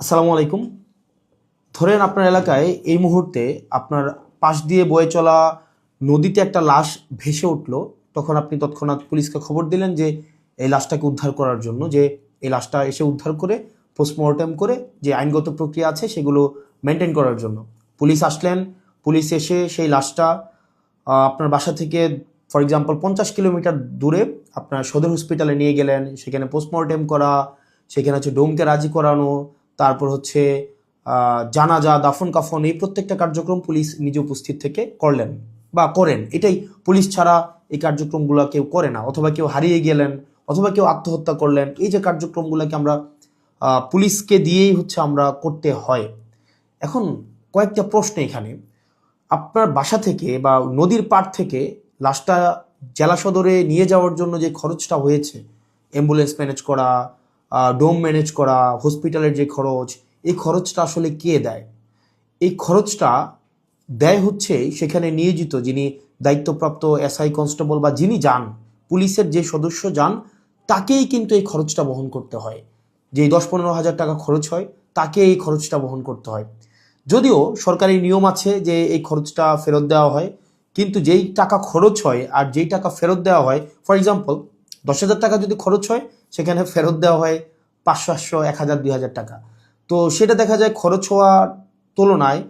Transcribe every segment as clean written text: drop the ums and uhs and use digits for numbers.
আসসালামু আলাইকুম। ধরেন আপনার এলাকায় এই মুহূর্তে আপনার পাশ দিয়ে বয়ে চলা নদীতে একটা লাশ ভেসে উঠলো। তখন আপনি তৎক্ষণাৎ পুলিশকে খবর দিলেন যে এই লাশটাকে উদ্ধার করার জন্য, যে এই লাশটা এসে উদ্ধার করে পোস্টমর্টেম করে যে আইনগত প্রক্রিয়া আছে সেগুলো মেনটেন করার জন্য পুলিশ আসলেন। পুলিশ এসে সেই লাশটা আপনার বাসা থেকে ফর এক্সাম্পল 50 কিলোমিটার দূরে আপনার সদর হসপিটালে নিয়ে গেলেন। সেখানে পোস্টমর্টেম করা, সেখানে হচ্ছে ডোমকে রাজি করানো, তারপর হচ্ছে জানাজা, দাফন কাফন, এই প্রত্যেকটা কার্যক্রম পুলিশ নিজে উপস্থিত থেকে করলেন বা করেন। এটাই, পুলিশ ছাড়া এই কার্যক্রমগুলো কেউ করে না। অথবা কেউ হারিয়ে গেলেন, অথবা কেউ আত্মহত্যা করলেন, এই যে কার্যক্রমগুলোকে আমরা পুলিশকে দিয়েই হচ্ছে আমরা করতে হয়। এখন কয়েকটা প্রশ্ন এখানে। আপনার বাসা থেকে বা নদীর পাড় থেকে লাশটা জেলা সদরে নিয়ে যাওয়ার জন্য যে খরচটা হয়েছে, অ্যাম্বুলেন্স ম্যানেজ করা, ডোম ম্যানেজ করা, হসপিটালের যে খরচ, এই খরচটা আসলে কে দেয়? এই খরচটা দেয় হচ্ছে সেখানে নিয়োজিত যিনি দায়িত্বপ্রাপ্ত এসআই, কনস্টেবল বা যিনি যান, পুলিশের যে সদস্য যান, তাকেই কিন্তু এই খরচটা বহন করতে হয়। যে 10-15 হাজার টাকা খরচ হয়, তাকে এই খরচটা বহন করতে হয়। যদিও সরকারি নিয়ম আছে যে এই খরচটা ফেরত দেওয়া হয়, কিন্তু যেই টাকা খরচ হয় আর যেই টাকা ফেরত দেওয়া হয়, ফর এক্সাম্পল 10,000 টাকা যদি খরচ হয়, সেখানে ফেরত দেওয়া হয় 500, 800, 1,000, 2,000 টাকা। তো সেটা দেখা যায় খরচ হওয়ার তুলনায়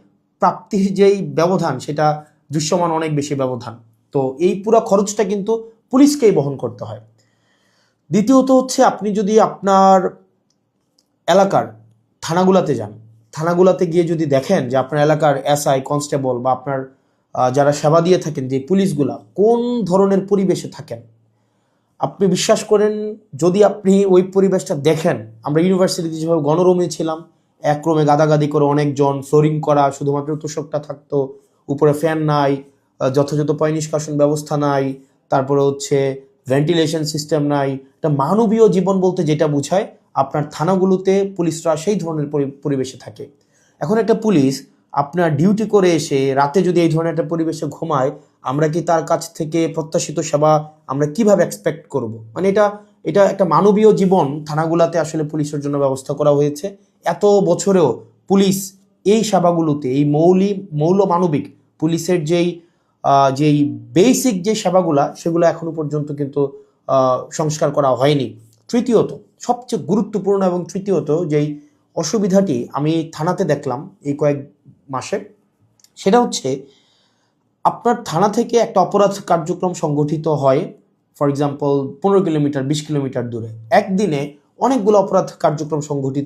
প্রাপ্তির যেই ব্যবধান, সেটা দৃশ্যমান অনেক বেশি ব্যবধান। তো এই পুরো খরচটা কিন্তু পুলিশকেই বহন করতে হয়। দ্বিতীয়ত হচ্ছে, আপনি যদি আপনার এলাকার থানাগুলাতে যান, থানাগুলাতে গিয়ে যদি দেখেন যে আপনার এলাকার এসআই, কনস্টেবল বা আপনার যারা সেবা দিয়ে থাকেন যে পুলিশগুলা কোন ধরনের পরিবেশে থাকেন, আপনি বিশ্বাস করেন, যদি আপনি ওই পরিবেশটা দেখেন, আমরা ইউনিভার্সিটিতে যেভাবে গণরুমে ছিলাম, এক রুমে গাদাগাদি করে অনেকজন, ফ্লোরিং করা, শুধুমাত্র তোষকটা থাকতো, উপরে ফ্যান নাই, যথাযথ পয় নিষ্কাশন ব্যবস্থা নাই, তারপরে হচ্ছে ভেন্টিলেশন সিস্টেম নাই। একটা মানবীয় জীবন বলতে যেটা বোঝায়, আপনার থানাগুলোতে পুলিশরা সেই ধরনের পরিবেশে থাকে। এখন একটা পুলিশ আপনার ডিউটি করে এসে রাতে যদি এই ধরনের একটা পরিবেশে ঘুমায়, আমরা কি তার কাছ থেকে প্রত্যাশিত সেবা আমরা কিভাবে এক্সপেক্ট করব? মানে এটা এটা একটা মানবীয় জীবন থানাগুলাতে আসলে পুলিশের জন্য ব্যবস্থা করা হয়েছে। এত বছরেও পুলিশ এই সেবাগুলোতে, এই মৌল মানবিক পুলিশের যেই বেসিক যে সেবাগুলা, সেগুলো এখনো পর্যন্ত কিন্তু সংস্কার করা হয়নি। তৃতীয়ত, সবচেয়ে গুরুত্বপূর্ণ এবং তৃতীয়ত যেই অসুবিধাটি আমি থানাতে দেখলাম এই কয়েক মাসে, সেটা হচ্ছে আপনার থানা থেকে একটা অপরাধ কার্যক্রম সংগঠিত হয়, ফর এক্সাম্পল 15 কিলোমিটার, 20 কিলোমিটার দূরে, একদিনে অনেকগুলো অপরাধ কার্যক্রম সংগঠিত